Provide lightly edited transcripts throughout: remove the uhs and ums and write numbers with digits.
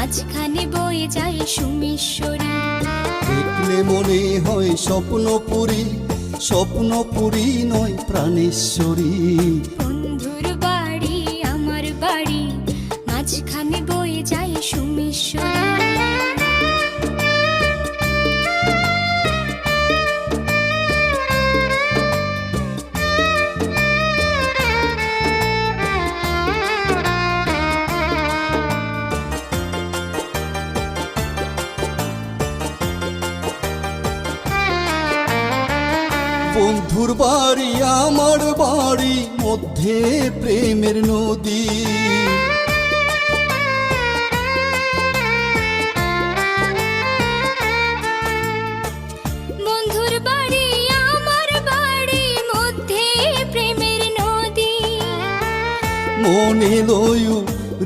মাঝখানে বয়ে যায় সুমেশ্বরী। দেখলে মনে হয় স্বপ্নপুরী, স্বপ্নপুরী নয় প্রাণেশ্বরী। বন্ধুর বাড়ি আমার বাড়ি, মাঝখানে বয়ে যায় সুমেশ্বরী। বন্ধুর বাড়ি আমার বাড়ি, মধ্যে প্রেমের নদী। বন্ধুর বাড়ি আমার বাড়ি, মধ্যে প্রেমের নদী। মনে লয়ু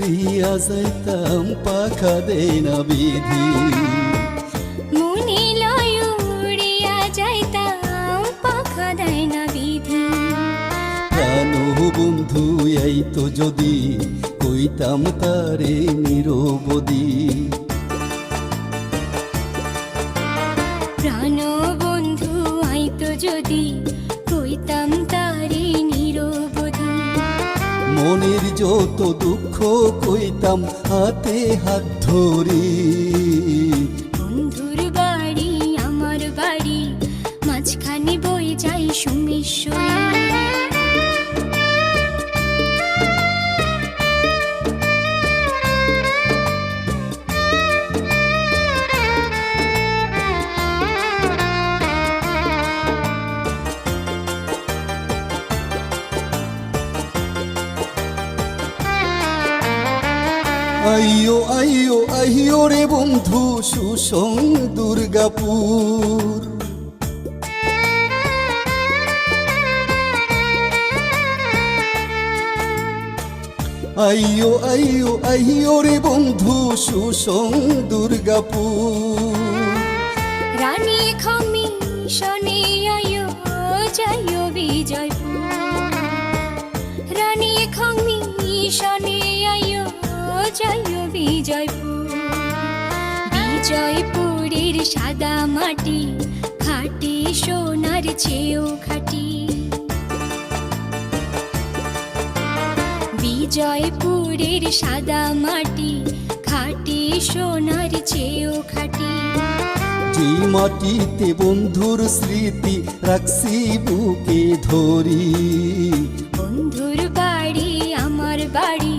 রিয়া যাইতাম, পাখা দেয় না বিধি। মনে লয় উড়িয়া যাইতাম, পাখা দেয় না বিধি। প্রাণ বন্ধু আইতো যদি, কইতাম তারে নিরবধি। প্রাণ বন্ধু আইতো যদি, কইতাম তারে নিরবধি। মনের যত দুঃখ কইতাম হাতে হাত ধরি। বন্ধুর বাড়ি আমার বাড়ি, মাঝখানে বয়ে যায় সুমেশ্বরী। আইয়ো আইয়ো আইয়ো রে বন্ধু, সুসং দুর্গাপুর। আইয়ো আইয়ো আইয়ো রে বন্ধু, সুসং দুর্গাপুর। রানী খমি শনি আয়ো যাইও বিজয়পুর। রানী খমি শনি আয়ো যাইও বিজয়পুর। বিজয়পুরের সাদা মাটি, খাঁটি সোনার চেয়েও খাঁটি। বিজয়পুরের সাদা মাটি, খাঁটি সোনার চেয়েও খাঁটি। যে মাটিতে বন্ধুর স্মৃতি রাখছি বুকে ধরি। বন্ধুর বাড়ি আমার বাড়ি,